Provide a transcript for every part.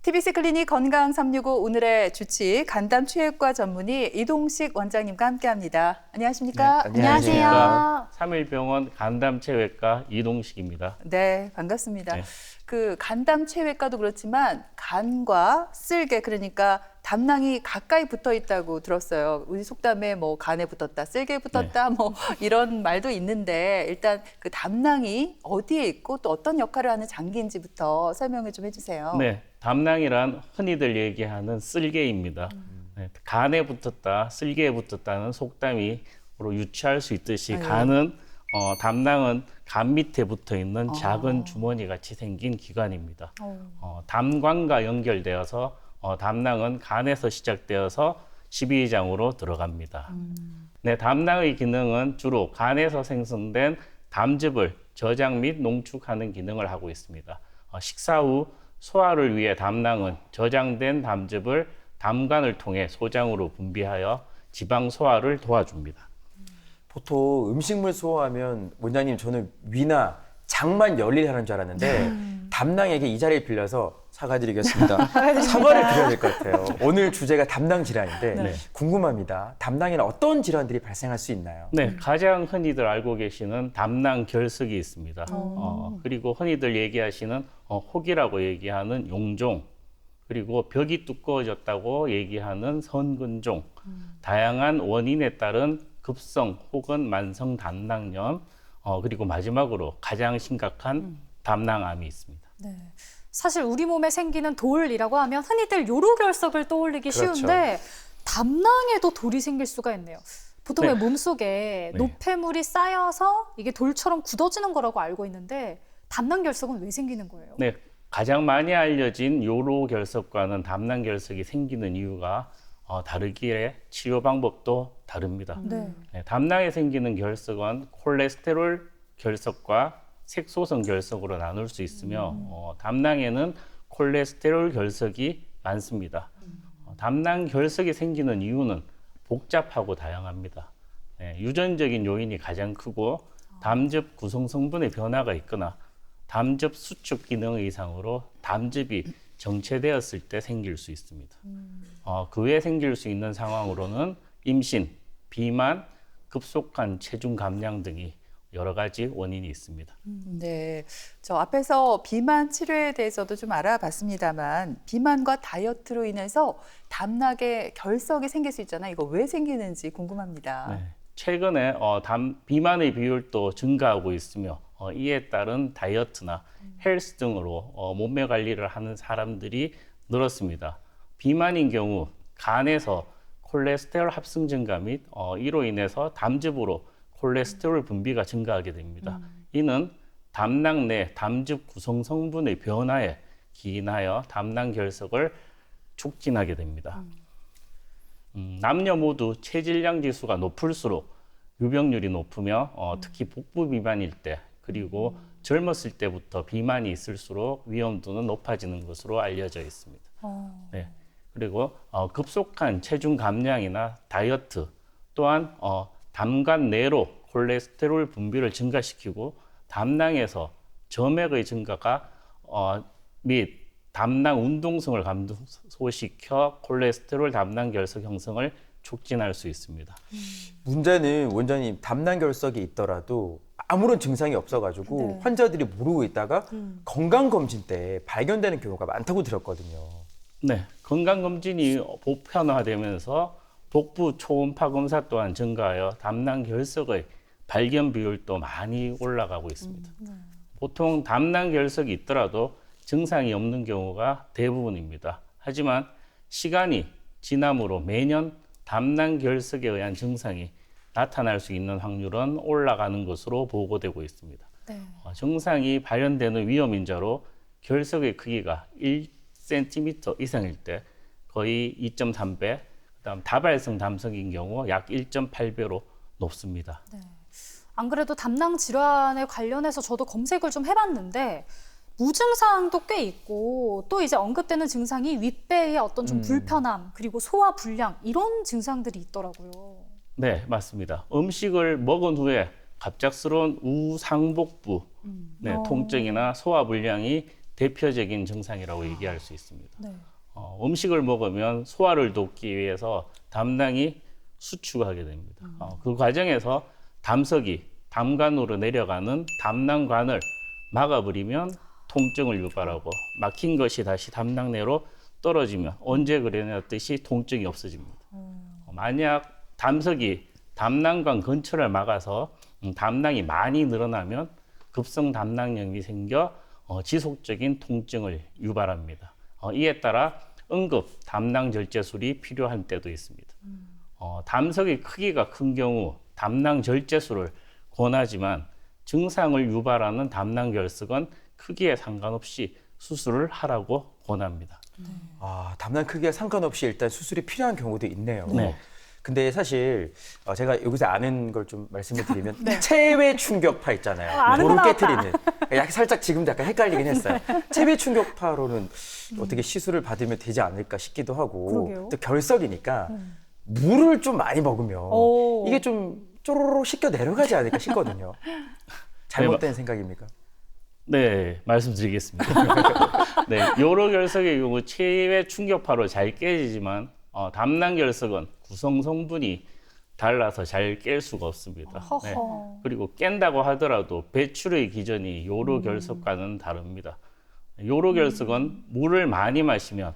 TBC 클리닉 건강 365 오늘의 주치 간담취획과 전문의 이동식 원장님과 함께합니다. 안녕하십니까? 네, 안녕하세요. 3일병원 간담체외과 이동식입니다. 네, 반갑습니다. 네. 그 간담체외과도 그렇지만 간과 쓸개 그러니까 담낭이 가까이 붙어 있다고 들었어요. 우리 속담에 뭐 간에 붙었다, 쓸개에 붙었다 뭐 이런 말도 있는데 일단 그 담낭이 어디에 있고 또 어떤 역할을 하는 장기인지부터 설명을 좀 해주세요. 네, 담낭이란 흔히들 얘기하는 쓸개입니다. 네, 간에 붙었다, 쓸개에 붙었다는 속담이로 유추할 수 있듯이 네. 간은 담낭은 간 밑에 붙어 있는 작은 주머니 같이 생긴 기관입니다. 담관과 연결되어서 담낭은 간에서 시작되어서 십이장으로 들어갑니다. 네, 담낭의 기능은 주로 간에서 생성된 담즙을 저장 및 농축하는 기능을 하고 있습니다. 식사 후 소화를 위해 담낭은 저장된 담즙을 담관을 통해 소장으로 분비하여 지방 소화를 도와줍니다. 보통 음식물 소화하면 원장님 저는 위나 장만 열일하는 줄 알았는데 담낭에게 이 자리를 빌려서 사과드리겠습니다. 사과를 드려야 될 것 같아요. 오늘 주제가 담낭 질환인데 네. 궁금합니다. 담낭에는 어떤 질환들이 발생할 수 있나요? 네, 가장 흔히들 알고 계시는 담낭 결석이 있습니다. 그리고 흔히들 얘기하시는 혹이라고 얘기하는 용종, 그리고 벽이 두꺼워졌다고 얘기하는 선근종, 다양한 원인에 따른 급성 혹은 만성 담낭염, 그리고 마지막으로 가장 심각한 담낭암이 있습니다. 네. 사실 우리 몸에 생기는 돌이라고 하면 흔히들 요로결석을 떠올리기 그렇죠. 쉬운데 담낭에도 돌이 생길 수가 있네요. 보통 왜 네. 몸속에 네. 노폐물이 쌓여서 이게 돌처럼 굳어지는 거라고 알고 있는데 담낭결석은 왜 생기는 거예요? 네, 가장 많이 알려진 요로 결석과는 담낭 결석이 생기는 이유가 다르기에 치료 방법도 다릅니다. 네. 네, 담낭에 생기는 결석은 콜레스테롤 결석과 색소성 결석으로 나눌 수 있으며 담낭에는 콜레스테롤 결석이 많습니다. 담낭 결석이 생기는 이유는 복잡하고 다양합니다. 네, 유전적인 요인이 가장 크고 담즙 구성 성분의 변화가 있거나 담즙 수축 기능 이상으로 담즙이 정체되었을 때 생길 수 있습니다. 그 외에 생길 수 있는 상황으로는 임신, 비만, 급속한 체중 감량 등이 여러 가지 원인이 있습니다. 네, 저 앞에서 비만 치료에 대해서도 좀 알아봤습니다만 비만과 다이어트로 인해서 담낭에 결석이 생길 수 있잖아요. 이거 왜 생기는지 궁금합니다. 네, 최근에 비만의 비율도 증가하고 있으며 이에 따른 다이어트나 헬스 등으로 몸매 관리를 하는 사람들이 늘었습니다. 비만인 경우 간에서 콜레스테롤 합성 증가 및 이로 인해서 담즙으로 콜레스테롤 분비가 증가하게 됩니다. 이는 담낭 내 담즙 구성 성분의 변화에 기인하여 담낭 결석을 촉진하게 됩니다. 남녀 모두 체질량 지수가 높을수록 유병률이 높으며 특히 복부 비만일 때 그리고 젊었을 때부터 비만이 있을수록 위험도는 높아지는 것으로 알려져 있습니다. 네. 그리고 급속한 체중 감량이나 다이어트 또한 담관 내로 콜레스테롤 분비를 증가시키고 담낭에서 점액의 증가가 및 담낭 운동성을 감소시켜 콜레스테롤 담낭 결석 형성을 촉진할 수 있습니다. 문제는 원장님 담낭 결석이 있더라도 아무런 증상이 없어가지고 네. 환자들이 모르고 있다가 건강검진 때 발견되는 경우가 많다고 들었거든요. 네, 건강검진이 보편화되면서 복부 초음파 검사 또한 증가하여 담낭 결석의 발견 비율도 많이 올라가고 있습니다. 보통 담낭 결석이 있더라도 증상이 없는 경우가 대부분입니다. 하지만 시간이 지남으로 매년 담낭 결석에 의한 증상이 나타날 수 있는 확률은 올라가는 것으로 보고되고 있습니다. 네. 증상이 발현되는 위험인자로 결석의 크기가 1cm 이상일 때 거의 2.3배, 그다음 다발성 담석인 경우 약 1.8배로 높습니다. 네. 안 그래도 담낭 질환에 관련해서 저도 검색을 좀 해봤는데 무증상도 꽤 있고 또 이제 언급되는 증상이 윗배의 어떤 좀 불편함 그리고 소화 불량 이런 증상들이 있더라고요. 네, 맞습니다. 음식을 먹은 후에 갑작스러운 우상복부 통증이나 소화 불량이 대표적인 증상이라고 얘기할 수 있습니다. 네. 음식을 먹으면 소화를 돕기 위해서 담낭이 수축하게 됩니다. 그 과정에서 담석이 담관으로 내려가는 담낭관을 막아버리면 통증을 유발하고 막힌 것이 다시 담낭 내로 떨어지면 언제 그랬듯이 통증이 없어집니다. 만약 담석이 담낭관 근처를 막아서 담낭이 많이 늘어나면 급성 담낭염이 생겨 지속적인 통증을 유발합니다. 이에 따라 응급 담낭 절제술이 필요한 때도 있습니다. 담석의 크기가 큰 경우 담낭 절제술을 권하지만 증상을 유발하는 담낭 결석은 크기에 상관없이 수술을 하라고 권합니다. 아, 담낭 크기와 상관없이 일단 수술이 필요한 경우도 있네요. 네. 근데 사실 제가 여기서 아는 걸 좀 말씀을 드리면 체외 충격파 있잖아요. 아는 거 돌을 나왔다. 깨트리는. 약간 살짝 지금도 약간 헷갈리긴 했어요. 체외 충격파로는 어떻게 시술을 받으면 되지 않을까 싶기도 하고 그러게요. 또 결석이니까 물을 좀 많이 먹으면 오. 이게 좀 쪼로로 씻겨 내려가지 않을까 싶거든요. 잘못된 생각입니까? 네, 말씀드리겠습니다. 네, 요로 결석의 경우 체외 충격파로 잘 깨지지만 담낭 결석은 구성 성분이 달라서 잘 깰 수가 없습니다. 네. 허허. 그리고 깬다고 하더라도 배출의 기전이 요로 결석과는 다릅니다. 요로 결석은 물을 많이 마시면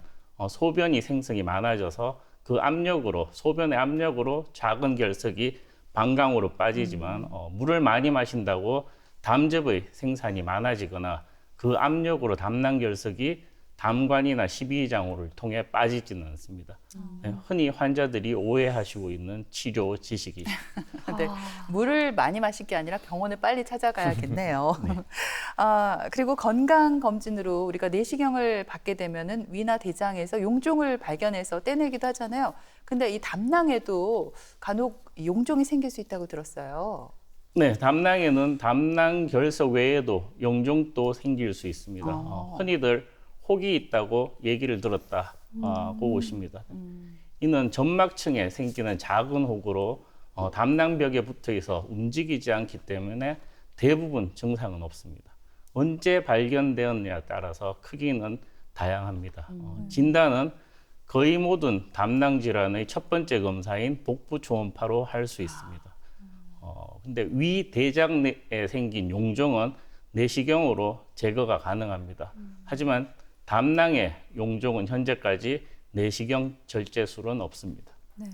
소변이 생성이 많아져서 그 압력으로 소변의 압력으로 작은 결석이 방광으로 빠지지만 물을 많이 마신다고 담즙의 생산이 많아지거나 그 압력으로 담낭 결석이 담관이나 십이장으로를 통해 빠지지는 않습니다. 네, 흔히 환자들이 오해하시고 있는 치료 지식이죠. 네, 물을 많이 마실 게 아니라 병원을 빨리 찾아가야겠네요. 그리고 건강 검진으로 우리가 내시경을 받게 되면은 위나 대장에서 용종을 발견해서 떼내기도 하잖아요. 근데 이 담낭에도 간혹 용종이 생길 수 있다고 들었어요. 네, 담낭에는 담낭 결석 외에도 용종도 생길 수 있습니다. 흔히들 혹이 있다고 얘기를 들었다고 보십니다. 이는 점막층에 생기는 작은 혹으로 담낭벽에 붙어 있어 움직이지 않기 때문에 대부분 증상은 없습니다. 언제 발견되었냐에 따라서 크기는 다양합니다. 진단은 거의 모든 담낭 질환의 첫 번째 검사인 복부 초음파로 할 수 있습니다. 근데 위 대장 내에 생긴 용종은 내시경으로 제거가 가능합니다. 하지만 담낭의 용종은 현재까지 내시경 절제술은 없습니다. 네.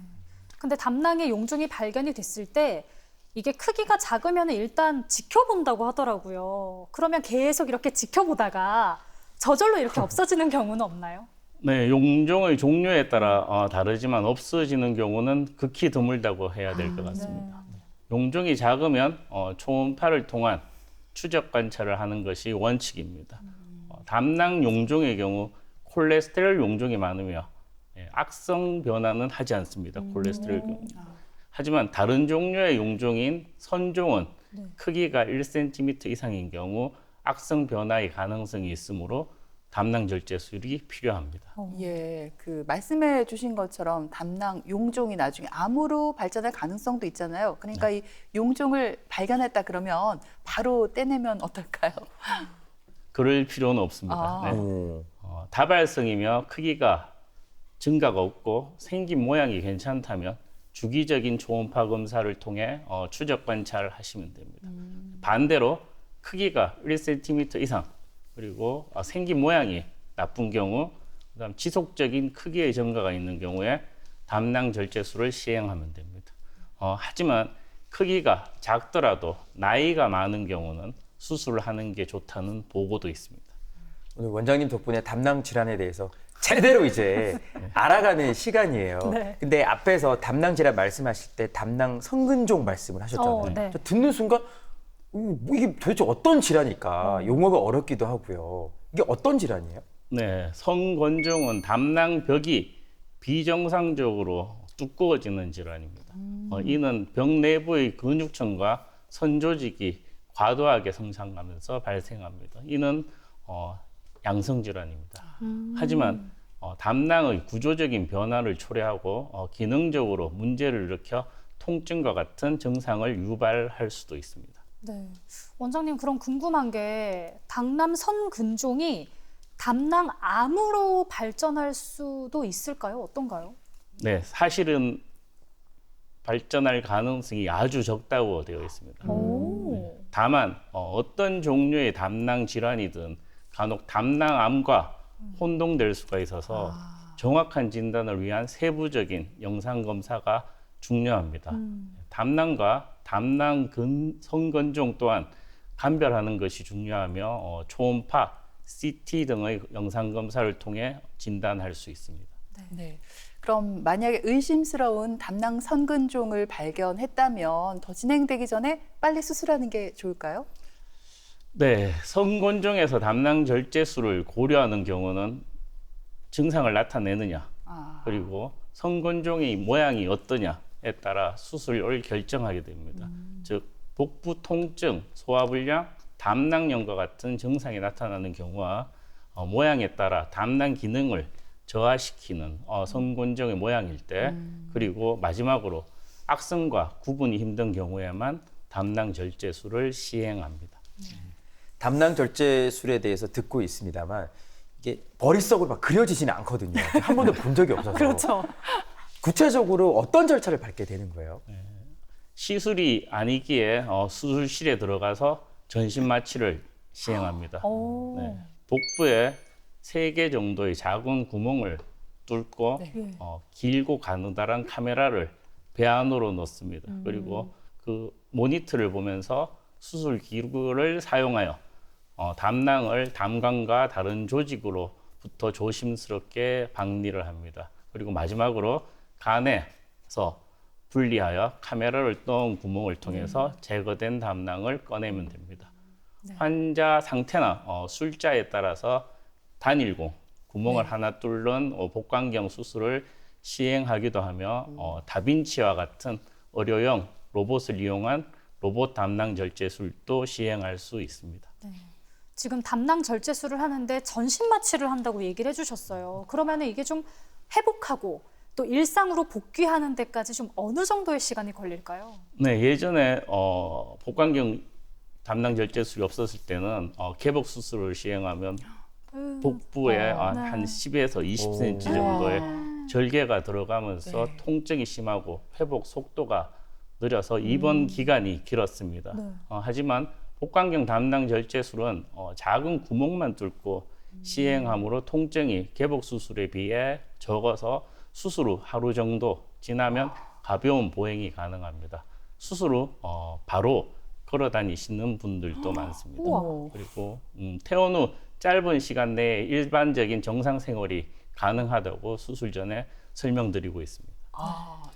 근데 담낭의 용종이 발견이 됐을 때 이게 크기가 작으면 일단 지켜본다고 하더라고요. 그러면 계속 이렇게 지켜보다가 저절로 이렇게 없어지는 경우는 없나요? 네, 용종의 종류에 따라 다르지만 없어지는 경우는 극히 드물다고 해야 될 것 같습니다. 용종이 작으면 초음파를 통한 추적 관찰을 하는 것이 원칙입니다. 담낭 용종의 경우 콜레스테롤 용종이 많으며 악성 변화는 하지 않습니다. 콜레스테롤 경우. 하지만 다른 종류의 용종인 선종은 크기가 1cm 이상인 경우 악성 변화의 가능성이 있으므로 담낭 절제술이 필요합니다. 예, 그 말씀해 주신 것처럼 담낭 용종이 나중에 암으로 발전할 가능성도 있잖아요. 그러니까 이 용종을 발견했다 그러면 바로 떼내면 어떨까요? 그럴 필요는 없습니다. 네. 오. 다발성이며 크기가 증가가 없고 생긴 모양이 괜찮다면 주기적인 초음파 검사를 통해 추적 관찰을 하시면 됩니다. 반대로 크기가 1cm 이상 그리고 생긴 모양이 나쁜 경우 그다음 지속적인 크기의 증가가 있는 경우에 담낭 절제술을 시행하면 됩니다. 하지만 크기가 작더라도 나이가 많은 경우는 수술을 하는 게 좋다는 보고도 있습니다. 오늘 원장님 덕분에 담낭 질환에 대해서 제대로 이제 알아가는 시간이에요. 네. 근데 앞에서 담낭 질환 말씀하실 때 담낭 성근종 말씀을 하셨잖아요. 네. 저 듣는 순간 뭐 이게 도대체 어떤 질환일까? 용어가 어렵기도 하고요. 이게 어떤 질환이에요? 네, 성건종은 담낭벽이 비정상적으로 두꺼워지는 질환입니다. 이는 병 내부의 근육층과 선조직이 과도하게 성장하면서 발생합니다. 이는 양성 질환입니다. 하지만 담낭의 구조적인 변화를 초래하고 기능적으로 문제를 일으켜 통증과 같은 증상을 유발할 수도 있습니다. 네. 원장님, 그럼 궁금한 게 당남 선근종이 담낭암으로 발전할 수도 있을까요? 어떤가요? 네, 사실은 발전할 가능성이 아주 적다고 되어 있습니다. 오. 다만 어떤 종류의 담낭 질환이든 간혹 담낭암과 혼동될 수가 있어서 정확한 진단을 위한 세부적인 영상 검사가 중요합니다. 담낭과 담낭 성건종 또한 감별하는 것이 중요하며 초음파, CT 등의 영상 검사를 통해 진단할 수 있습니다. 네. 그럼 만약에 의심스러운 담낭 선근종을 발견했다면 더 진행되기 전에 빨리 수술하는 게 좋을까요? 네, 성건종에서 담낭 절제술을 고려하는 경우는 증상을 나타내느냐, 그리고 성건종의 모양이 어떠냐에 따라 수술을 결정하게 됩니다. 즉, 복부 통증, 소화불량, 담낭염과 같은 증상이 나타나는 경우와 모양에 따라 담낭 기능을 저하시키는 성건종의 모양일 때, 그리고 마지막으로 악성과 구분이 힘든 경우에만 담낭 절제술을 시행합니다. 담낭 절제술에 대해서 듣고 있습니다만 이게 머릿속으로 막 그려지지는 않거든요. 한 번도 본 적이 없어서. 그렇죠. 구체적으로 어떤 절차를 밟게 되는 거예요? 시술이 아니기에 수술실에 들어가서 전신 마취를 시행합니다. 네. 복부에 3개 정도의 작은 구멍을 뚫고 길고 가느다란 카메라를 배 안으로 넣습니다. 그리고 그 모니터를 보면서 수술 기구를 사용하여 담낭을 담관과 다른 조직으로부터 조심스럽게 박리를 합니다. 그리고 마지막으로 간에서 분리하여 카메라를 넣은 구멍을 통해서 제거된 담낭을 꺼내면 됩니다. 환자 상태나 술자에 따라서 단일공, 구멍을 하나 뚫는 복강경 수술을 시행하기도 하며 다빈치와 같은 의료용 로봇을 이용한 로봇 담낭 절제술도 시행할 수 있습니다. 지금 담낭 절제술을 하는데 전신 마취를 한다고 얘기를 해주셨어요. 그러면 이게 좀 회복하고 또 일상으로 복귀하는 데까지 좀 어느 정도의 시간이 걸릴까요? 네, 예전에 복강경 담낭 절제술이 없었을 때는 개복 수술을 시행하면 복부에 한 10에서 20cm 정도의 절개가 들어가면서 통증이 심하고 회복 속도가 느려서 입원 기간이 길었습니다. 하지만 복강경 담낭 절제술은 작은 구멍만 뚫고 시행함으로 통증이 개복 수술에 비해 적어서 수술 후 하루 정도 지나면 가벼운 보행이 가능합니다. 수술 후 바로 걸어 다니시는 분들도 많습니다. 그리고 퇴원 후 짧은 시간 내에 일반적인 정상 생활이 가능하다고 수술 전에 설명드리고 있습니다.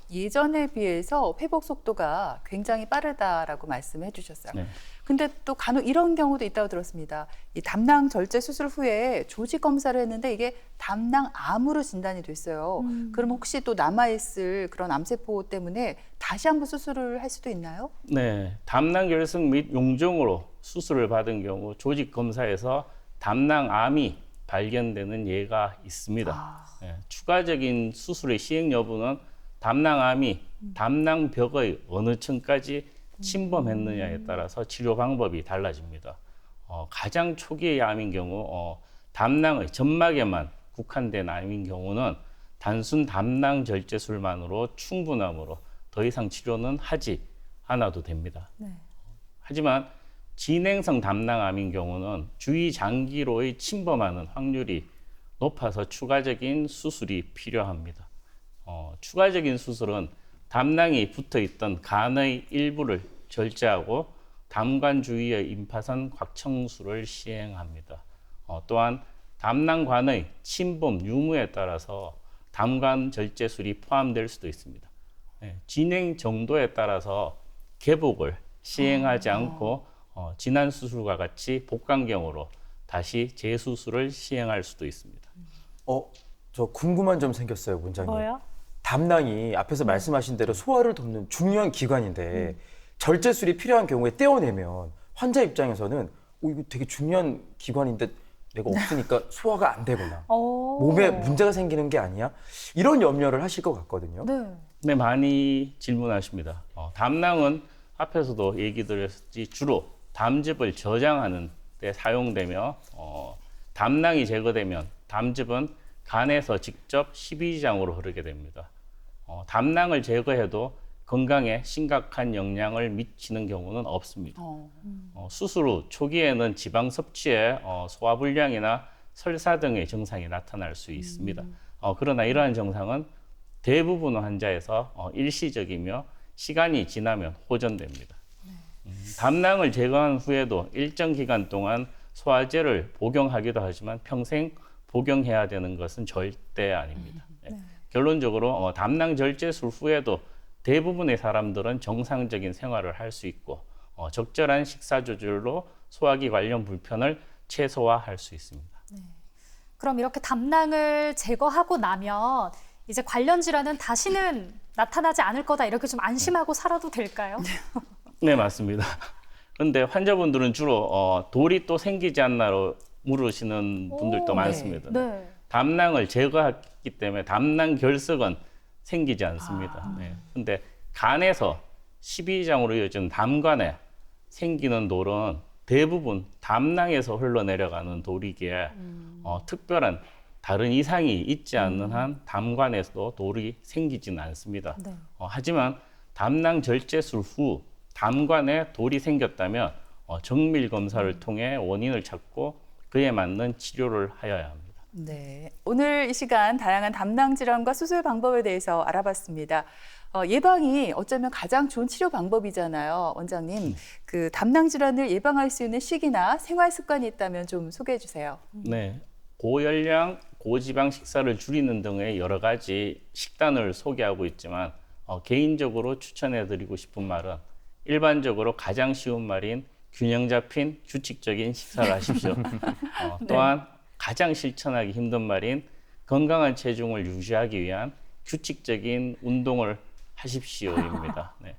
예전에 비해서 회복 속도가 굉장히 빠르다라고 말씀해 주셨어요. 네. 근데 또 간혹 이런 경우도 있다고 들었습니다. 이 담낭 절제 수술 후에 조직 검사를 했는데 이게 담낭암으로 진단이 됐어요. 그럼 혹시 또 남아있을 그런 암세포 때문에 다시 한번 수술을 할 수도 있나요? 네, 담낭 결석 및 용종으로 수술을 받은 경우 조직 검사에서 담낭암이 발견되는 예가 있습니다. 네, 추가적인 수술의 시행 여부는 담낭암이 담낭벽의 어느 층까지 침범했느냐에 따라서 치료 방법이 달라집니다. 가장 초기의 암인 경우 담낭의 점막에만 국한된 암인 경우는 단순 담낭 절제술만으로 충분하므로 더 이상 치료는 하지 않아도 됩니다. 하지만 진행성 담낭암인 경우는 주위 장기로의 침범하는 확률이 높아서 추가적인 수술이 필요합니다. 추가적인 수술은 담낭이 붙어있던 간의 일부를 절제하고 담관 주위의 임파선 곽청수를 시행합니다. 또한 담낭관의 침범 유무에 따라서 담관 절제술이 포함될 수도 있습니다. 진행 정도에 따라서 개복을 시행하지 않고 진한 수술과 같이 복강경으로 다시 재수술을 시행할 수도 있습니다. 저 궁금한 점 생겼어요, 원장님. 뭐요? 담낭이 앞에서 말씀하신 대로 소화를 돕는 중요한 기관인데 절제술이 필요한 경우에 떼어내면 환자 입장에서는 이거 되게 중요한 기관인데 내가 없으니까 소화가 안 되거나 몸에 문제가 생기는 게 아니야? 이런 염려를 하실 것 같거든요. 네, 많이 질문하십니다. 담낭은 앞에서도 얘기 드렸듯이 주로 담즙을 저장하는 데 사용되며 담낭이 제거되면 담즙은 간에서 직접 십이지장으로 흐르게 됩니다. 담낭을 제거해도 건강에 심각한 영향을 미치는 경우는 없습니다. 수술 후 초기에는 지방 섭취에 소화불량이나 설사 등의 증상이 나타날 수 있습니다. 그러나 이러한 증상은 대부분 환자에서 일시적이며 시간이 지나면 호전됩니다. 담낭을 제거한 후에도 일정 기간 동안 소화제를 복용하기도 하지만 평생 복용해야 되는 것은 절대 아닙니다. 결론적으로 담낭 절제술 후에도 대부분의 사람들은 정상적인 생활을 할 수 있고 적절한 식사 조절로 소화기 관련 불편을 최소화할 수 있습니다. 그럼 이렇게 담낭을 제거하고 나면 이제 관련 질환은 다시는 나타나지 않을 거다 이렇게 좀 안심하고 살아도 될까요? 네, 맞습니다. 그런데 환자분들은 주로 돌이 또 생기지 않나로 물으시는 분들도 많습니다. 네. 담낭을 제거했기 때문에 담낭 결석은 생기지 않습니다. 근데 간에서 십이지장으로 이어진 담관에 생기는 돌은 대부분 담낭에서 흘러내려가는 돌이기에 특별한 다른 이상이 있지 않는 한 담관에서도 돌이 생기지는 않습니다. 하지만 담낭 절제술 후 담관에 돌이 생겼다면 정밀 검사를 통해 원인을 찾고 그에 맞는 치료를 하여야 합니다. 네, 오늘 이 시간 다양한 담낭 질환과 수술 방법에 대해서 알아봤습니다. 예방이 어쩌면 가장 좋은 치료 방법이잖아요, 원장님. 그 담낭 질환을 예방할 수 있는 식이나 생활 습관이 있다면 좀 소개해 주세요. 네, 고열량, 고지방 식사를 줄이는 등의 여러 가지 식단을 소개하고 있지만 개인적으로 추천해드리고 싶은 말은 일반적으로 가장 쉬운 말인 균형 잡힌 규칙적인 식사를 하십시오. 또한 가장 실천하기 힘든 말인 건강한 체중을 유지하기 위한 규칙적인 운동을 하십시오입니다. 네.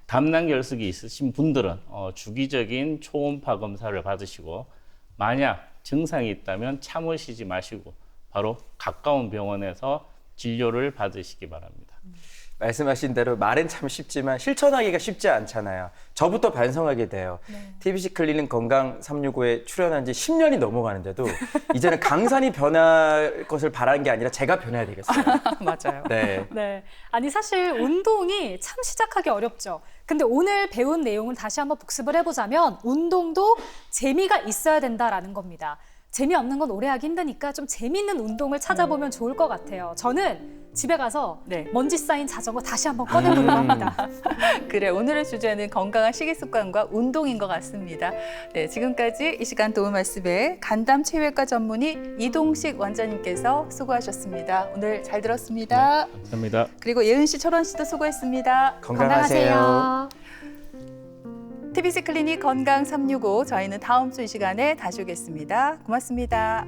담낭 결석이 있으신 분들은 주기적인 초음파 검사를 받으시고 만약 증상이 있다면 참으시지 마시고 바로 가까운 병원에서 진료를 받으시기 바랍니다. 말씀하신 대로 말은 참 쉽지만 실천하기가 쉽지 않잖아요. 저부터 반성하게 돼요. TBC 클리닉 건강 365에 출연한 지 10년이 넘어가는데도 이제는 강산이 변할 것을 바라는 게 아니라 제가 변해야 되겠어요. 맞아요. 네. 네. 아니 사실 운동이 참 시작하기 어렵죠. 근데 오늘 배운 내용을 다시 한번 복습을 해보자면 운동도 재미가 있어야 된다라는 겁니다. 재미없는 건 오래 하기 힘드니까 좀 재미있는 운동을 찾아보면 좋을 것 같아요. 저는 집에 가서 먼지 쌓인 자전거 다시 한번 꺼내보려고 합니다. 그래, 오늘의 주제는 건강한 식이습관과 운동인 것 같습니다. 네, 지금까지 이 시간 도움 말씀에 간담체외과 전문의 이동식 원장님께서 수고하셨습니다. 오늘 잘 들었습니다. 네, 감사합니다. 그리고 예은 씨, 철원 씨도 수고했습니다. 건강하세요. TBC 클리닉 건강 365 저희는 다음 주 이 시간에 다시 오겠습니다. 고맙습니다.